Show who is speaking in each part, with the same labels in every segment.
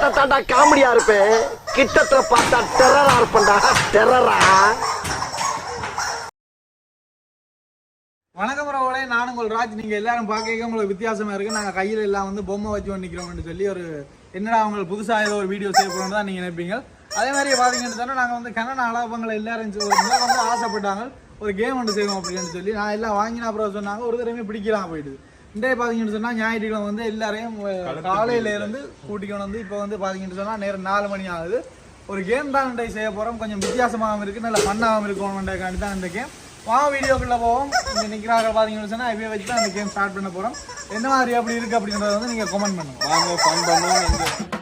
Speaker 1: பார்த்தா தாண்டா காமெடியா இருப்பேன், கிட்டத்துல பார்த்தா டெரரா இருப்பேன்டா. டெரரா.
Speaker 2: வணக்கம் உறவுகளே, நான் உங்கள் ராஜ். நீங்க எல்லாரும் பார்க்க உங்களுக்கு வித்தியாசமா இருக்கு. நாங்க கையில எல்லாம் வந்து பொம்மை வச்சு நிக்கிறோம்னு சொல்லி ஒரு என்னடா அவங்களுக்கு புதுசா ஏதோ ஒரு வீடியோ சேவ் பண்ணணும் தான் நீங்க நினைப்பீங்க. அதே மாதிரி பாத்தீங்கன்னு சொன்னா நாங்க வந்து கனடா அலாபங்களை எல்லாரும் வந்து ஆசைப்பட்டாங்க ஒரு கேம் ஒன்று செய்வோம் அப்படின்னு சொல்லி நான் எல்லாம் வாங்கினா அப்புறம் சொன்னாங்க. ஒரு தடவை பிடிக்கலாம் போயிடுது. இன்றைய பார்த்தீங்கன்னு சொன்னால் ஞாயிற்றுக்கிழமை வந்து எல்லாரையும் காலையில இருந்து கூட்டிக்கணும் வந்து இப்போ வந்து பார்த்தீங்கன்னு சொன்னால் நேரம் 4 மணி ஆகுது. ஒரு கேம் தான் இன்றைய செய்ய போகிறோம். கொஞ்சம் வித்தியாசமாகவும் இருக்குது, நல்ல ஃபன்னாகவும் இருக்கணும்ன்றக்காண்டி தான் இந்த கேம். வீடியோக்குள்ளே போவோம். இங்கே நிற்கிறாங்க பார்த்தீங்கன்னு சொன்னால் இவையை வச்சு தான் இந்த கேம் ஸ்டார்ட் பண்ண போகிறோம். என்ன மாதிரி அப்படி இருக்குது அப்படின்றத வந்து நீங்கள் கமெண்ட் பண்ணுங்க. வாங்க ஃபன் பண்ணுவோம்.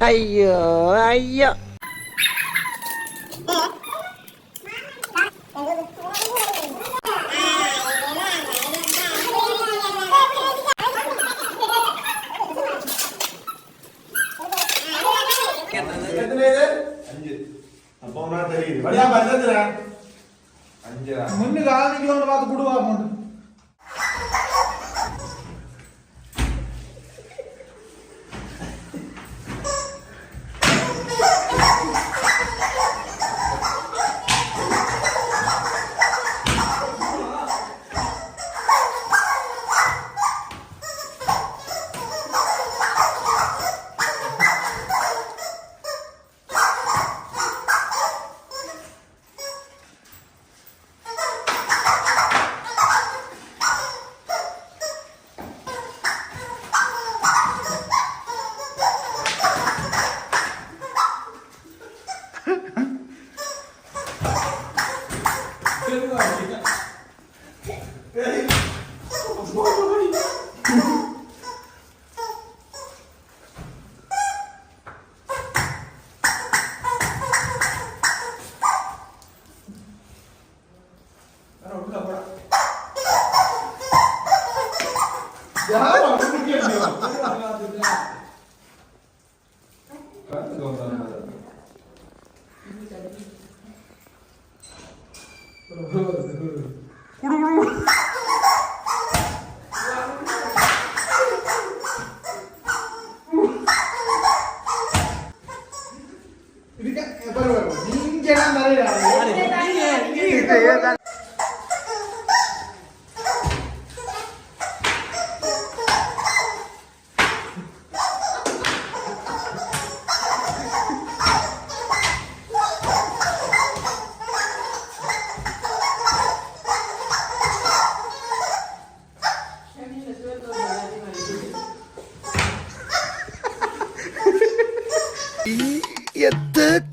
Speaker 1: ஐயோ ஐயோ,
Speaker 2: முன்னுக்கு ஆரம்பிக்கலாம்னு பார்த்து கொடுவா அமௌண்ட்.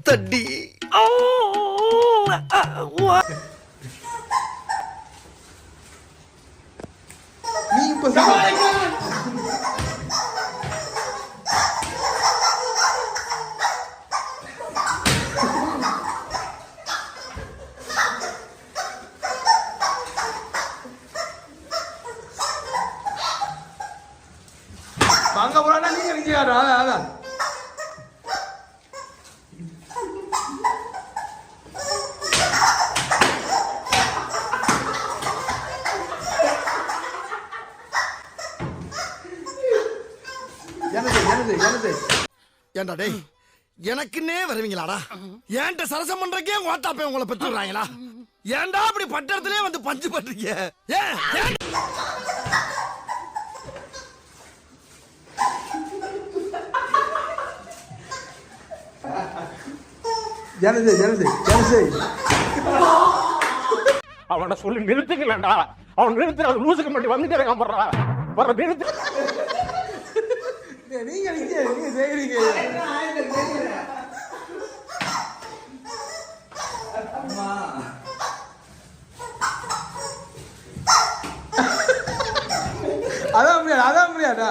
Speaker 1: தட்டி
Speaker 2: நீ இப்ப வாங்க போறானா நீங்க நினைச்சாரா? அதான்
Speaker 1: ஏண்டா டேய், எனக்குன்னே வருவீங்களாடா? ஏன்ட்ட சரசம் பண்றக்கே ஓட்டாப்பே உங்களை பெற்றுறாங்களா? ஏன்டா அப்படி பட்டத்திலே வந்து பஞ்சு பண்றீங்க?
Speaker 3: அவனை சொல்லி நிறுத்துக்கலடா. அவன் நிறுத்துற லூசுக்கு மட்டும் வந்துட்டே இருக்கான். வர நிறுத்து.
Speaker 2: நீங்க செய்யறீங்க. அதான் முடியாதா?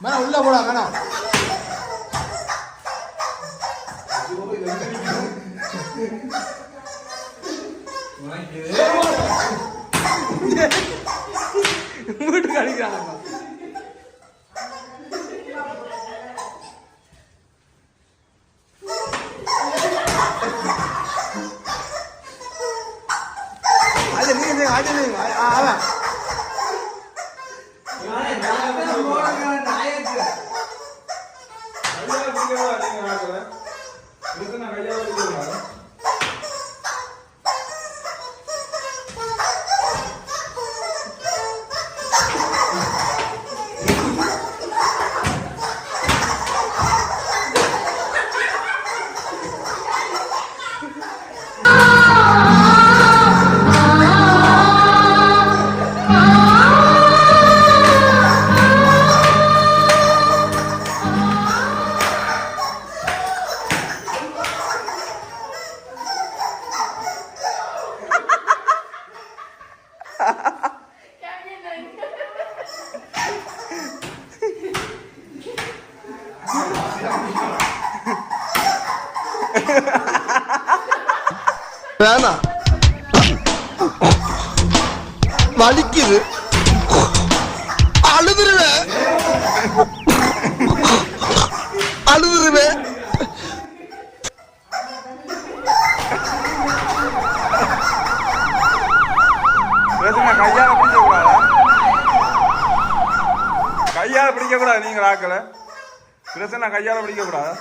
Speaker 2: வேணா உள்ள போடா வேணா வீட்டுக்கு அடிக்கிறாங்க
Speaker 1: வேணாம் வலிக்குது அழுதுருவேன்
Speaker 4: கையால பிடிக்க கூடாது நீங்க ஆக்கல பிரச்சனை கையால பிடிக்க கூடாது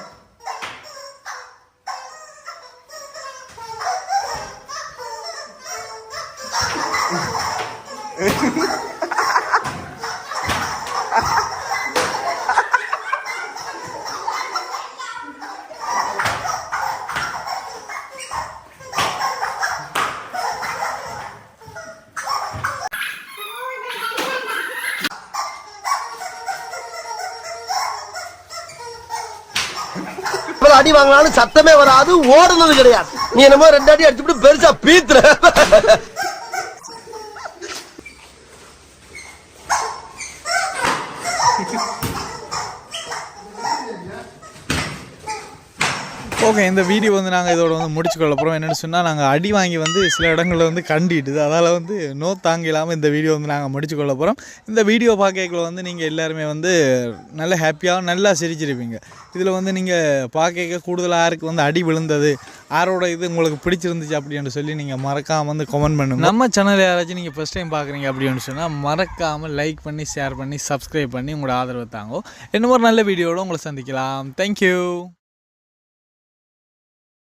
Speaker 1: அடி வாங்கினாலும் சத்தமே வராது ஓடுனது கிடையாது நீ என்னமோ 2 அடி அடிச்சுட்டு பெருசா பீத்துற
Speaker 2: ஓகே இந்த வீடியோ வந்து நாங்கள் இதோட வந்து முடிச்சுக்கொள்ள போகிறோம். என்னென்னு சொன்னால் நாங்கள் அடி வாங்கி வந்து சில இடங்களில் வந்து கண்டிட்டுது, அதால் வந்து நோ தாங்க இல்லாமல் இந்த வீடியோ வந்து நாங்கள் முடிச்சுக்கொள்ள போகிறோம். இந்த வீடியோ பார்க்கல வந்து நீங்கள் எல்லாருமே வந்து நல்ல ஹாப்பியாக நல்லா சிரிச்சிருப்பீங்க. இதில் வந்து நீங்கள் பார்க்க கூடுதலாக யாருக்கு வந்து அடி விழுந்தது, யாரோட இது உங்களுக்கு பிடிச்சிருந்துச்சு அப்படின்னு சொல்லி நீங்கள் மறக்காமல் வந்து கமெண்ட் பண்ணுங்கள். நம்ம சேனல் யாராச்சும் நீங்கள் ஃபஸ்ட் டைம் பார்க்குறீங்க அப்படின்னு சொன்னால் மறக்காமல் லைக் பண்ணி ஷேர் பண்ணி சப்ஸ்கிரைப் பண்ணி உங்களோட ஆதரவை தாங்கோ. இன்னும் ஒரு நல்ல வீடியோட உங்களை சந்திக்கலாம். தேங்க்யூ.